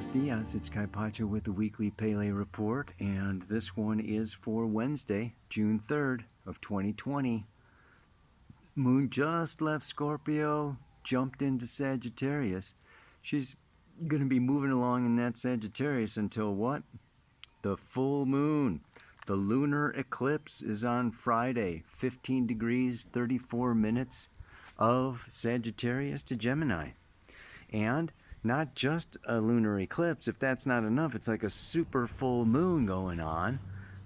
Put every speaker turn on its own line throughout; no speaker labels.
Buenos dias, it's Kai Pacho with the weekly Pele report, and this one is for Wednesday, June 3rd of 2020. Moon just left Scorpio, jumped into Sagittarius. She's going to be moving along in that Sagittarius until what? The full moon. The lunar eclipse is on Friday, 15 degrees, 34 minutes of Sagittarius to Gemini. And not just a lunar eclipse. If that's not enough, it's like a super full moon going on.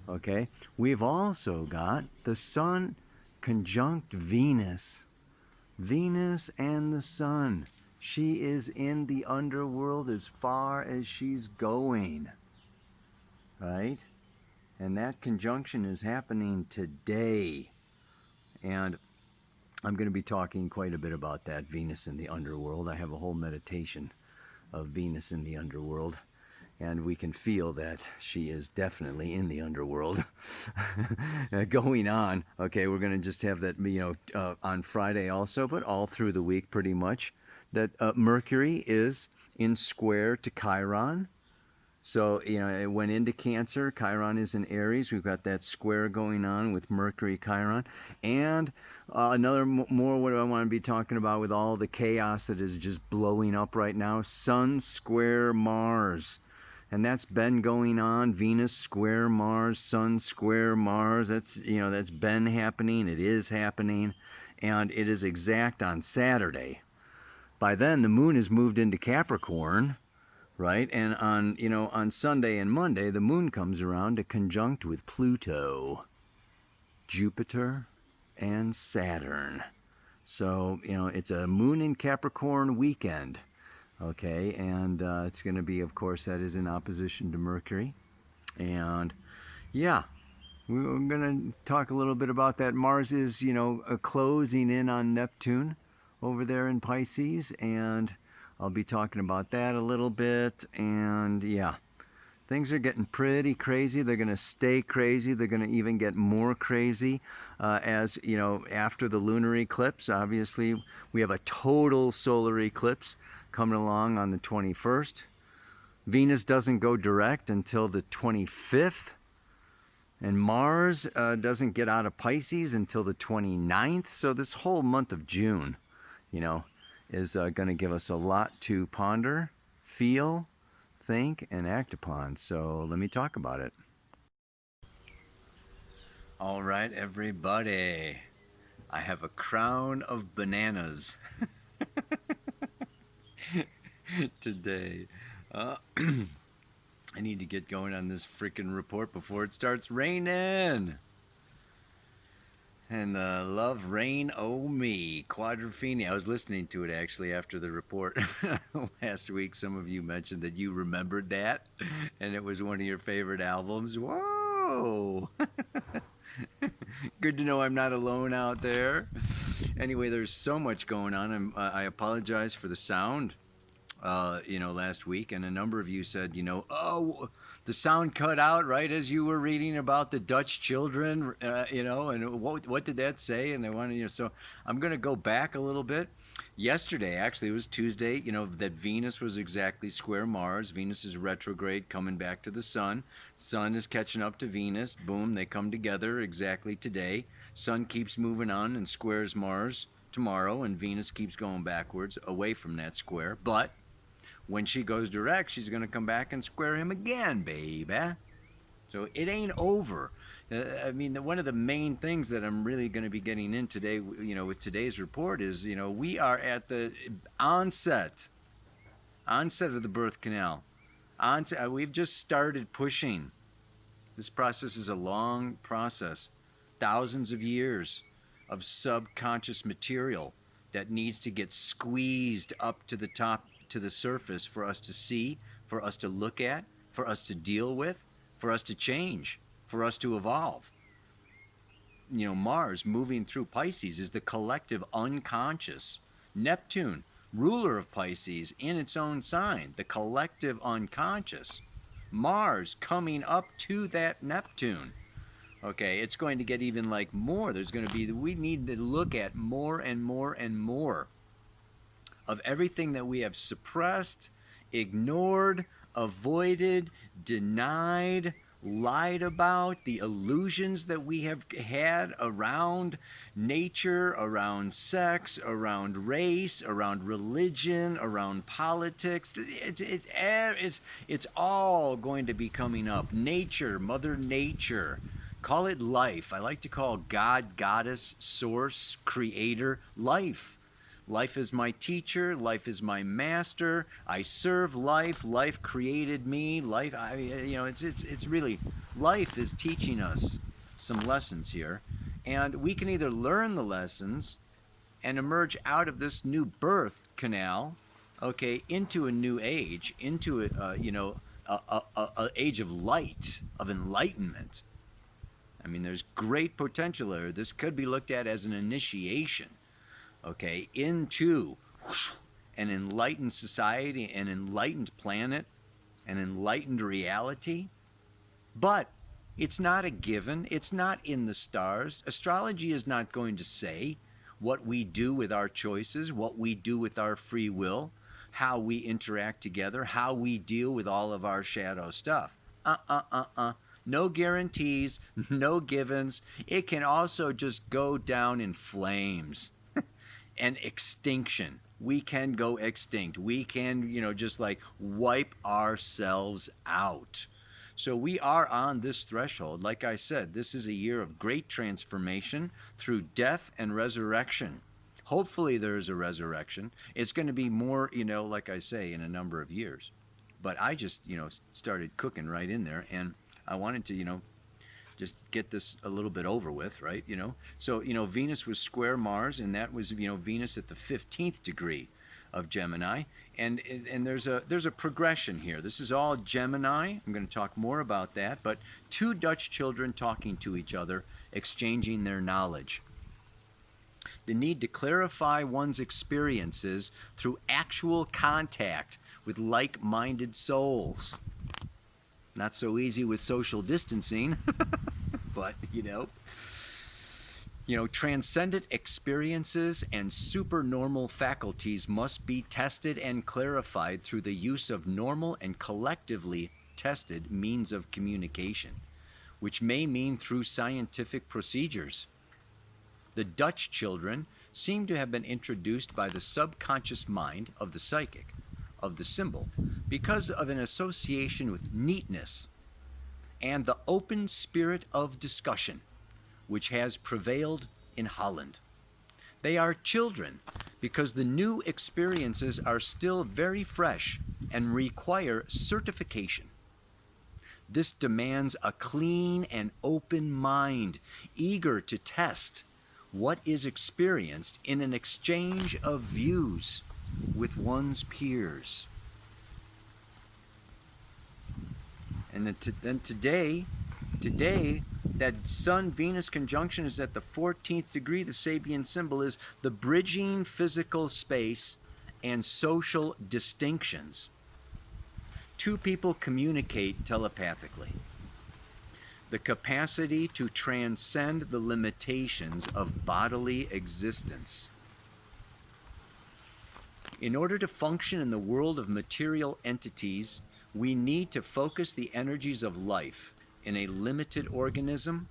Okay, we've also got the sun conjunct Venus. Venus and the sun. She is in the underworld as far as she's going. Right? And that conjunction is happening today. And I'm going to be talking quite a bit about that, Venus in the underworld. I have a whole meditation of Venus in the underworld, and we can feel that she is definitely in the underworld going on. Okay, we're going to just have that, on Friday also, but all through the week pretty much, that Mercury is in square to Chiron. So, it went into Cancer. Chiron is in Aries. We've got that square going on with Mercury, Chiron. And another more what I want to be talking about with all the chaos that is just blowing up right now. Sun square Mars. And that's been going on. Venus square Mars, Sun square Mars. That's been happening. It is happening. And it is exact on Saturday. By then, the moon has moved into Capricorn. Right? And on Sunday and Monday, the moon comes around to conjunct with Pluto, Jupiter, and Saturn. So, it's a moon in Capricorn weekend. Okay? And it's going to be, of course, that is in opposition to Mercury. And, yeah, we're going to talk a little bit about that. Mars is, closing in on Neptune over there in Pisces, and I'll be talking about that a little bit. And yeah, things are getting pretty crazy. They're going to stay crazy. They're going to even get more crazy as, after the lunar eclipse. Obviously, we have a total solar eclipse coming along on the 21st. Venus doesn't go direct until the 25th. And Mars doesn't get out of Pisces until the 29th. So this whole month of June, is going to give us a lot to ponder, feel, think, and act upon. So let me talk about it. All right, everybody. I have a crown of bananas today. I need to get going on this freaking report before it starts raining. And Love Rain Oh Me, Quadrophenia. I was listening to it actually after the report last week. Some of you mentioned that you remembered that, and it was one of your favorite albums. Whoa! Good to know I'm not alone out there. Anyway, there's so much going on. I apologize for the sound. Last week, and a number of you said, oh, the sound cut out right as you were reading about the Dutch children, and what did that say? And I wanted, so I'm going to go back a little bit. Yesterday, actually, it was Tuesday, that Venus was exactly square Mars. Venus is retrograde, coming back to the sun. Sun is catching up to Venus. Boom, they come together exactly today. Sun keeps moving on and squares Mars tomorrow, and Venus keeps going backwards away from that square. But when she goes direct, she's going to come back and square him again, baby. So it ain't over. One of the main things that I'm really going to be getting in today, with today's report is, we are at the onset of the birth canal. We've just started pushing. This process is a long process. Thousands of years of subconscious material that needs to get squeezed up to the top, to the surface, for us to see, for us to look at, for us to deal with, for us to change, for us to evolve. Mars moving through Pisces is the collective unconscious. Neptune, ruler of Pisces, in its own sign, the collective unconscious. Mars coming up to that Neptune. Okay, it's going to get even more. We need to look at more and more and more of everything that we have suppressed, ignored, avoided, denied, lied about, the illusions that we have had around nature, around sex, around race, around religion, around politics. It's all going to be coming up. Nature, Mother Nature. Call it life. I like to call God, Goddess, Source, Creator, life. Life is my teacher. Life is my master. I serve life. Life created me. Life, it's really, life is teaching us some lessons here, and we can either learn the lessons and emerge out of this new birth canal, okay, into a new age, into a age of light, of enlightenment. I mean, there's great potential there. This could be looked at as an initiation, okay, into an enlightened society, an enlightened planet, an enlightened reality. But it's not a given. It's not in the stars. Astrology is not going to say what we do with our choices, what we do with our free will, how we interact together, how we deal with all of our shadow stuff. No guarantees, no givens. It can also just go down in flames. And extinction. We can go extinct. We can, just like wipe ourselves out. So we are on this threshold. Like I said, this is a year of great transformation through death and resurrection. Hopefully there's a resurrection. It's going to be more, like I say, in a number of years. But I just, started cooking right in there, and I wanted to, just get this a little bit over with, right? So Venus was square Mars, and that was Venus at the 15th degree of Gemini, and there's a progression here. This is all Gemini. I'm going to talk more about that, but two Dutch children talking to each other, exchanging their knowledge. The need to clarify one's experiences through actual contact with like-minded souls. Not so easy with social distancing, but transcendent experiences and supernormal faculties must be tested and clarified through the use of normal and collectively tested means of communication, which may mean through scientific procedures. The Dutch children seem to have been introduced by the subconscious mind of the psychic, of the symbol, because of an association with neatness and the open spirit of discussion which has prevailed in Holland. They are children because the new experiences are still very fresh and require certification. This demands a clean and open mind, eager to test what is experienced in an exchange of views with one's peers. And then today, that Sun-Venus conjunction is at the 14th degree. The Sabian symbol is the bridging physical space and social distinctions. Two people communicate telepathically. The capacity to transcend the limitations of bodily existence. In order to function in the world of material entities, we need to focus the energies of life in a limited organism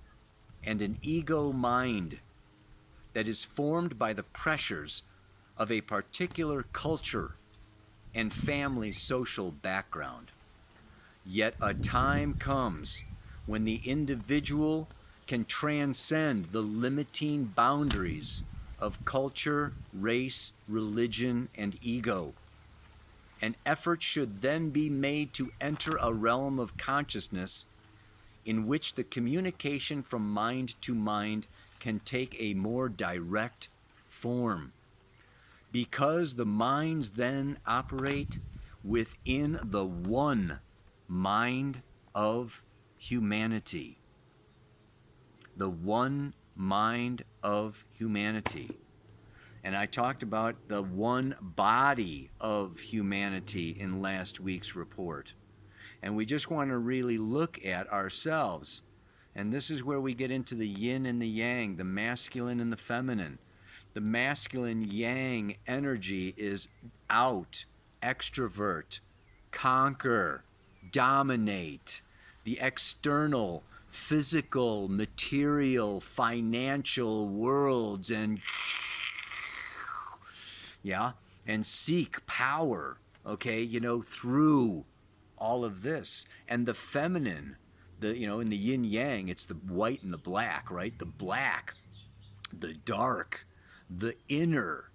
and an ego mind that is formed by the pressures of a particular culture and family social background. Yet a time comes when the individual can transcend the limiting boundaries of culture, race, religion, and ego. An effort should then be made to enter a realm of consciousness in which the communication from mind to mind can take a more direct form, because the minds then operate within the one mind of humanity. The one mind of humanity. And I talked about the one body of humanity in last week's report. And we just want to really look at ourselves. And this is where we get into the yin and the yang, the masculine and the feminine. The masculine yang energy is out, extrovert, conquer, dominate the external, physical, material, financial worlds, and yeah, and seek power, okay, through all of this. And the feminine, in the yin yang, it's the white and the black, right? The black, the dark, the inner,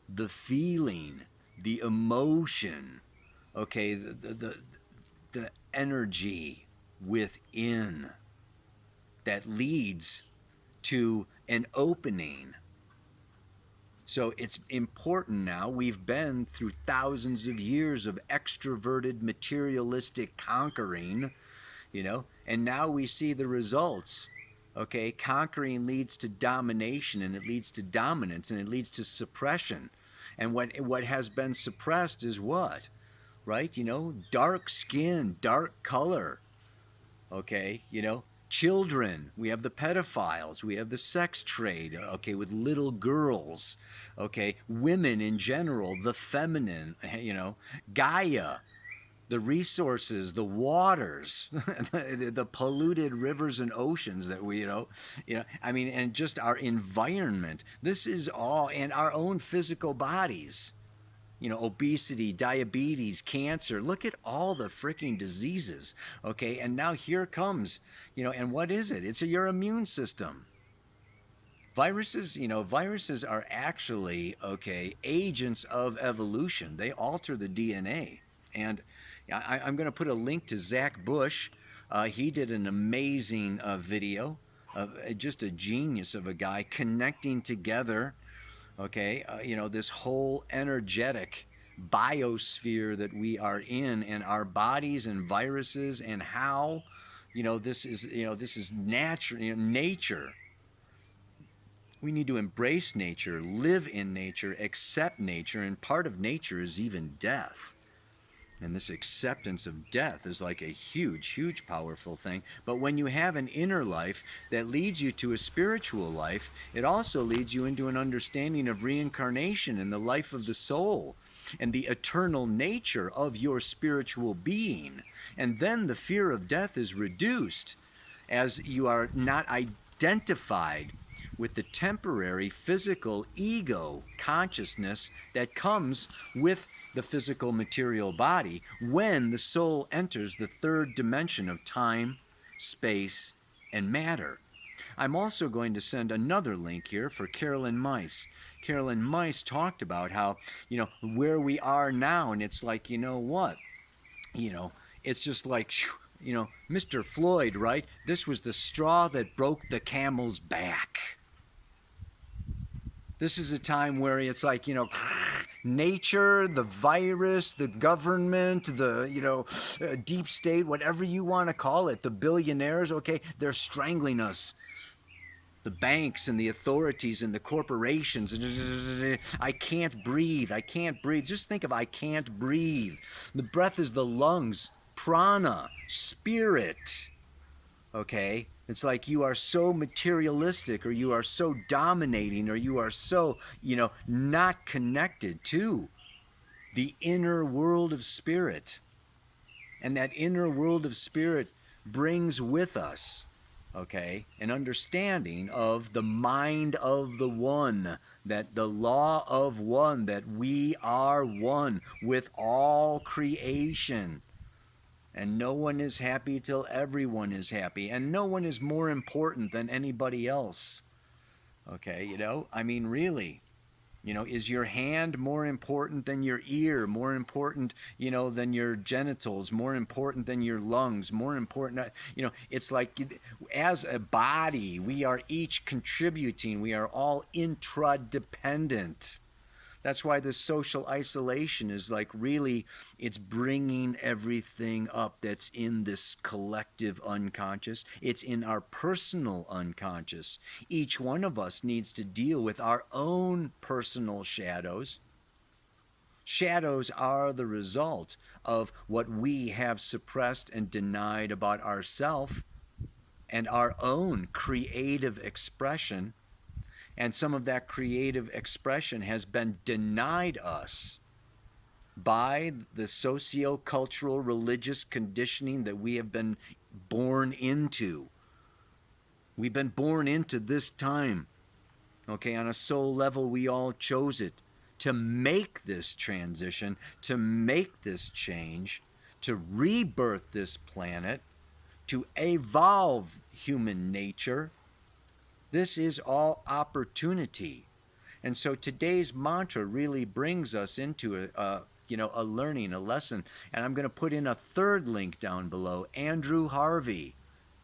the feeling, the emotion, okay, the energy within that leads to an opening. So it's important now. We've been through thousands of years of extroverted, materialistic conquering, and now we see the results. Okay, conquering leads to domination, and it leads to dominance, and it leads to suppression. And what has been suppressed is what? Right? Dark skin, dark color. Okay, children, we have the pedophiles, we have the sex trade, okay, with little girls, okay, women in general, the feminine, Gaia, the resources, the waters, the polluted rivers and oceans that we, and just our environment. This is all, and our own physical bodies. Obesity, diabetes, cancer. Look at all the freaking diseases, okay? And now here comes, and what is it? It's your immune system. Viruses, viruses are actually, okay, agents of evolution. They alter the DNA. And I'm going to put a link to Zach Bush. He did an amazing video, just a genius of a guy connecting together, okay, this whole energetic biosphere that we are in, and our bodies and viruses, and how, this is natural, nature. We need to embrace nature, live in nature, accept nature, and part of nature is even death. And this acceptance of death is like a huge, huge, powerful thing. But when you have an inner life that leads you to a spiritual life, it also leads you into an understanding of reincarnation and the life of the soul and the eternal nature of your spiritual being. And then the fear of death is reduced as you are not identified with the temporary physical ego consciousness that comes with the physical material body when the soul enters the third dimension of time, space, and matter. I'm also going to send another link here for Carolyn Mice. Carolyn Mice talked about how, where we are now, and it's like, what? It's just like, Mr. Floyd, right? This was the straw that broke the camel's back. This is a time where it's like, nature, the virus, the government, the, deep state, whatever you want to call it, the billionaires, okay, they're strangling us. The banks and the authorities and the corporations. I can't breathe. I can't breathe. Just think of I can't breathe. The breath is the lungs, prana, spirit. Okay? It's like you are so materialistic, or you are so dominating, or you are so, not connected to the inner world of spirit. And that inner world of spirit brings with us, okay, an understanding of the mind of the one, that the law of one, that we are one with all creation. And no one is happy till everyone is happy. And no one is more important than anybody else. Okay, really. Is your hand more important than your ear? More important, than your genitals? More important than your lungs? More important, it's like as a body, we are each contributing. We are all intradependent. That's why this social isolation is like really, it's bringing everything up that's in this collective unconscious. It's in our personal unconscious. Each one of us needs to deal with our own personal shadows. Shadows are the result of what we have suppressed and denied about ourselves and our own creative expression. And some of that creative expression has been denied us by the socio-cultural religious conditioning that we have been born into. We've been born into this time. Okay, on a soul level, we all chose it to make this transition, to make this change, to rebirth this planet, to evolve human nature. This is all opportunity. And so today's mantra really brings us into a learning, a lesson. And I'm going to put in a third link down below. Andrew Harvey,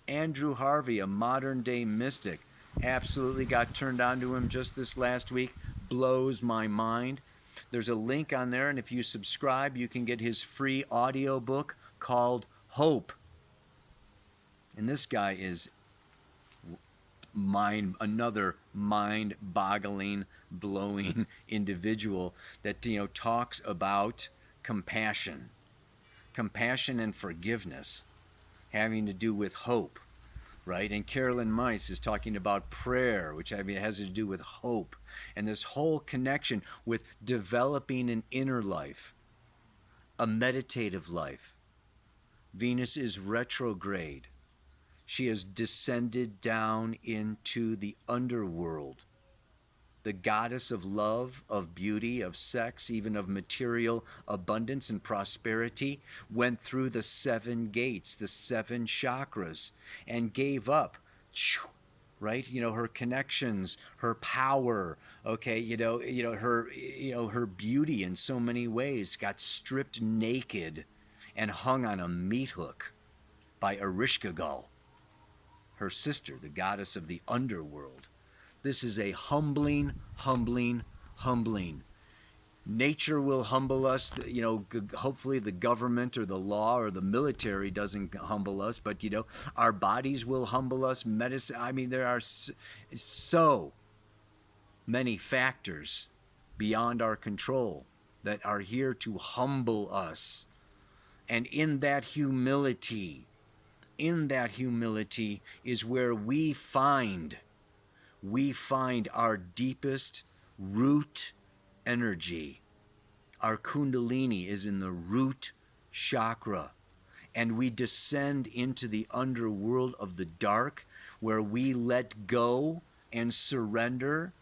a modern day mystic. Absolutely got turned on to him just this last week. Blows my mind. There's a link on there, and if you subscribe, you can get his free audio book called Hope. And this guy is another mind-boggling, blowing individual that talks about compassion and forgiveness, having to do with hope, right? And Carolyn Mice is talking about prayer, which has to do with hope, and this whole connection with developing an inner life, a meditative life. Venus is retrograde. She has descended down into the underworld. The goddess of love, of beauty, of sex, even of material abundance and prosperity, went through the 7 gates, the 7 chakras, and gave up, right? Her connections, her power, okay, her beauty in so many ways got stripped naked and hung on a meat hook by Ereshkigal, her sister, the goddess of the underworld. This is a humbling. Nature will humble us. Hopefully the government or the law or the military doesn't humble us, but our bodies will humble us. Medicine. I mean, there are so many factors beyond our control that are here to humble us. And in that humility is where we find our deepest root energy. Our kundalini is in the root chakra, and we descend into the underworld of the dark, where we let go and surrender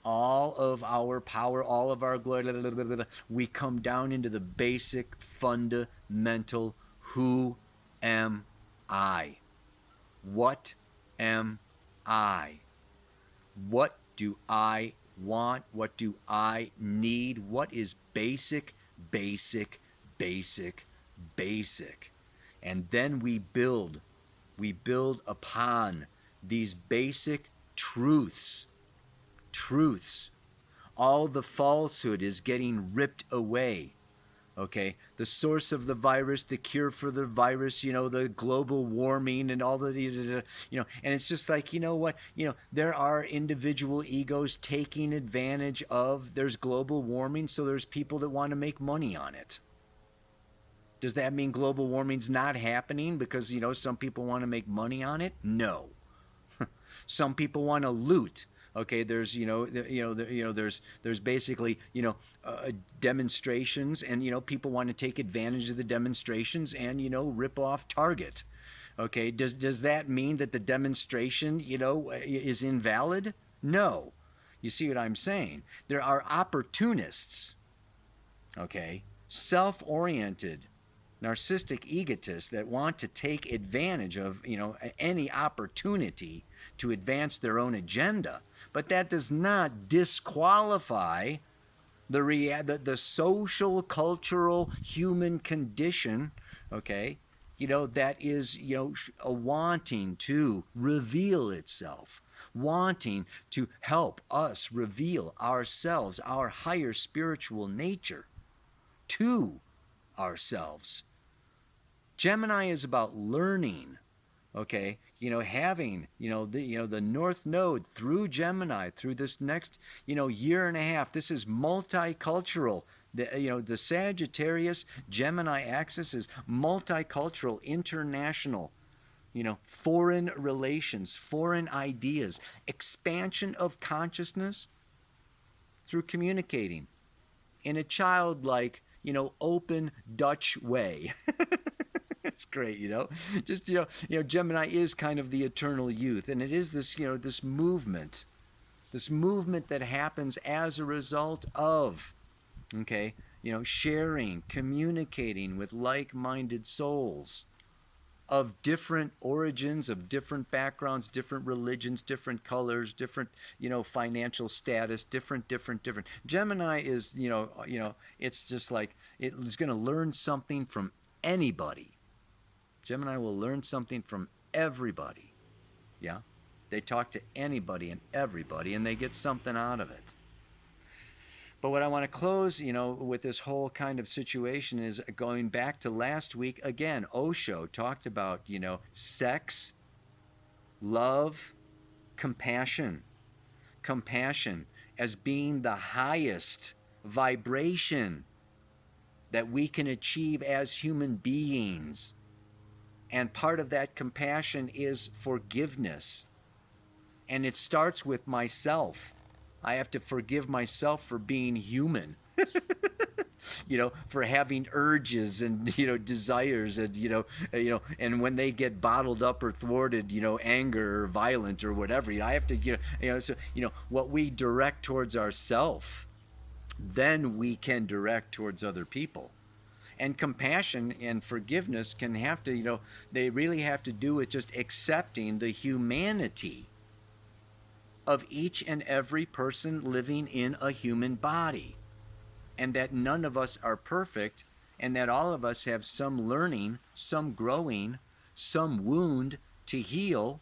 all of our power, all of our glory. We come down into the basic, fundamental, who am I? What am I? What do I want? What do I need? What is basic? And then we build upon these basic truths. All the falsehood is getting ripped away. Okay, the source of the virus, the cure for the virus, the global warming and all the, and it's just like, there are individual egos taking advantage of, there's global warming, so there's people that want to make money on it. Does that mean global warming's not happening because, some people want to make money on it? No. Some people want to loot. Okay, there's there's basically demonstrations, and people want to take advantage of the demonstrations and rip off Target. Okay, does that mean that the demonstration is invalid? No. You see what I'm saying? There are opportunists. Okay, self-oriented, narcissistic egotists that want to take advantage of any opportunity to advance their own agenda. But that does not disqualify the social, cultural, human condition, okay, that is, a wanting to reveal itself, wanting to help us reveal ourselves, our higher spiritual nature to ourselves. Gemini is about learning. Okay, having the North Node through Gemini through this next year and a half. This is multicultural. The Sagittarius Gemini axis is multicultural, international. Foreign relations, foreign ideas, expansion of consciousness through communicating in a childlike, open Dutch way. It's great, just Gemini is kind of the eternal youth, and it is this this movement that happens as a result of, okay, sharing, communicating with like-minded souls of different origins, of different backgrounds, different religions, different colors, different, financial status, different. Gemini is, it's just like it's going to learn something from anybody. Gemini will learn something from everybody. Yeah? They talk to anybody and everybody, and they get something out of it. But what I want to close, with this whole kind of situation is going back to last week. Again, Osho talked about, sex, love, compassion. Compassion as being the highest vibration that we can achieve as human beings. And part of that compassion is forgiveness. And it starts with myself. I have to forgive myself for being human, for having urges and, desires and, and when they get bottled up or thwarted, anger or violent or whatever, I have to, so, what we direct towards ourself, then we can direct towards other people. And compassion and forgiveness can have to, they really have to do with just accepting the humanity of each and every person living in a human body, and that none of us are perfect, and that all of us have some learning, some growing, some wound to heal,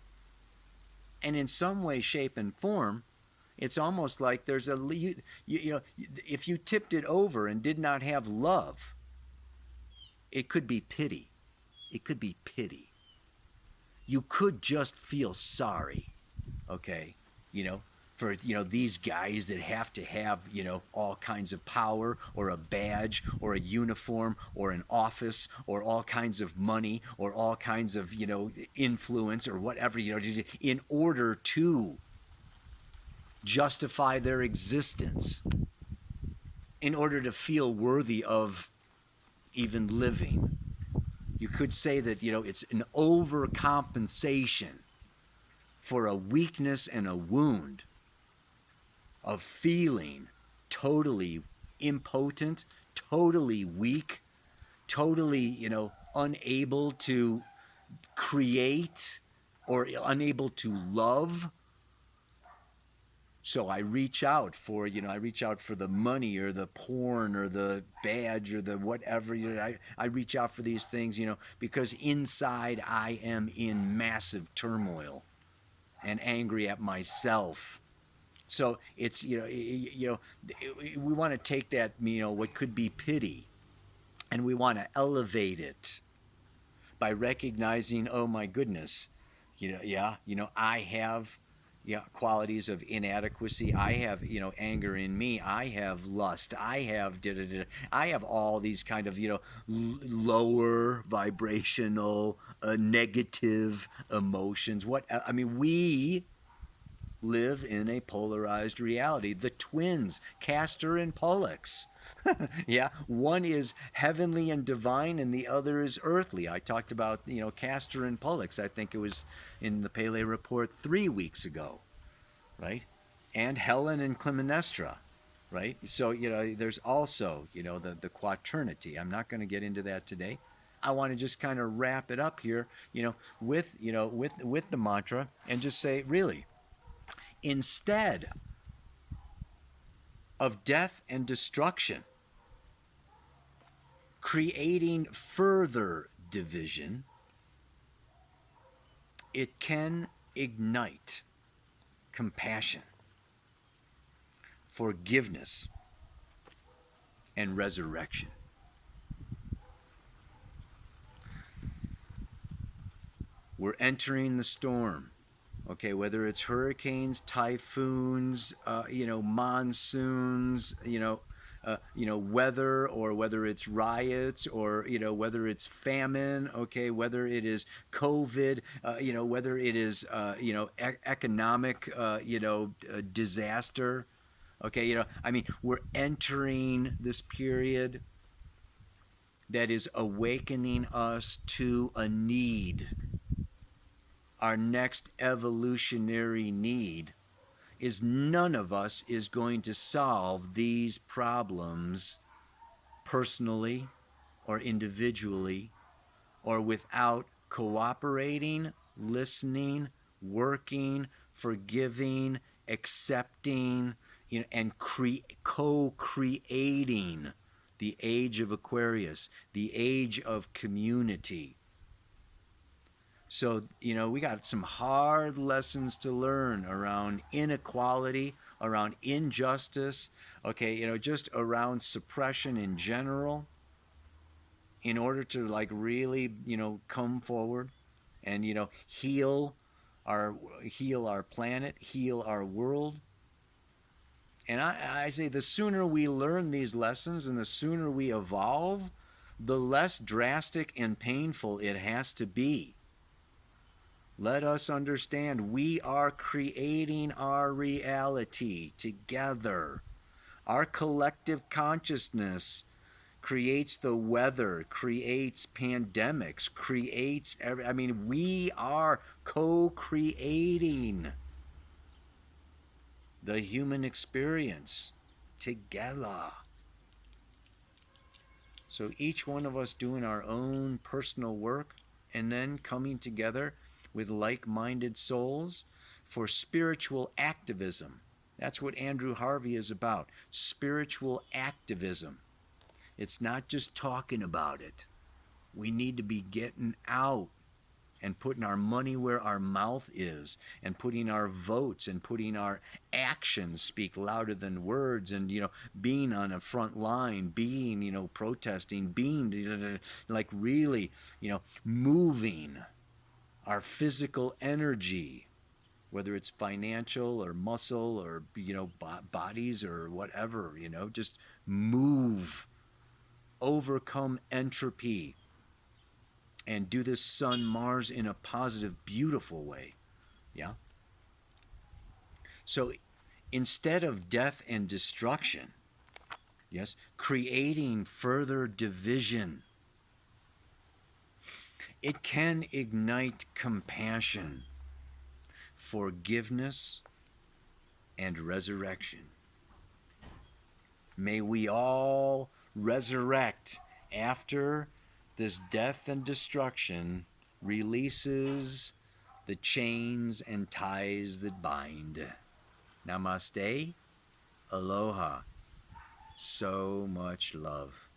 and in some way, shape, and form, it's almost like there's if you tipped it over and did not have love, it could be pity. It could be pity. You could just feel sorry, okay? For, these guys that have to have, all kinds of power or a badge or a uniform or an office or all kinds of money or all kinds of, influence or whatever, in order to justify their existence, in order to feel worthy of even living. You could say that, it's an overcompensation for a weakness and a wound of feeling totally impotent, totally weak, totally, unable to create or unable to love. So I reach out for, the money or the porn or the badge or the whatever. I reach out for these things, because inside I am in massive turmoil and angry at myself. So it's, we want to take that, what could be pity, and we want to elevate it by recognizing, oh my goodness, I have qualities of inadequacy. I have, anger in me. I have lust. I have I have all these kind of, lower vibrational, negative emotions. We live in a polarized reality. The twins, Castor and Pollux. Yeah, one is heavenly and divine and the other is earthly. I talked about, Castor and Pollux. I think it was in the Pele report 3 weeks ago, right? And Helen and Clytemnestra, right? So, there's also, the quaternity. I'm not going to get into that today. I want to just kind of wrap it up here, with the mantra and just say, really, instead of death and destruction, creating further division, it can ignite compassion, forgiveness, and resurrection. We're entering the storm. Okay, whether it's hurricanes, typhoons, monsoons, weather, or whether it's riots, or whether it's famine. Okay, whether it is COVID, whether it is economic, disaster. Okay, we're entering this period that is awakening us to a need. Our next evolutionary need is none of us is going to solve these problems personally or individually or without cooperating, listening, working, forgiving, accepting, and co-creating the age of Aquarius, the age of community. So, we got some hard lessons to learn around inequality, around injustice, okay, just around suppression in general, in order to really, come forward and, heal our planet, heal our world. And I say the sooner we learn these lessons and the sooner we evolve, the less drastic and painful it has to be. Let us understand we are creating our reality together. Our collective consciousness creates the weather, creates pandemics, creates we are co-creating the human experience together. So each one of us doing our own personal work and then coming together with like-minded souls for spiritual activism. That's what Andrew Harvey is about, spiritual activism. It's not just talking about it. We need to be getting out and putting our money where our mouth is, and putting our votes and putting our actions speak louder than words, and being on a front line, being protesting, being like really moving our physical energy, whether it's financial or muscle or bodies or whatever, just move, overcome entropy, and do this Sun Mars in a positive, beautiful way. Yeah. So instead of death and destruction, yes, creating further division, it can ignite compassion, forgiveness, and resurrection. May we all resurrect after this death and destruction releases the chains and ties that bind. Namaste. Aloha. So much love.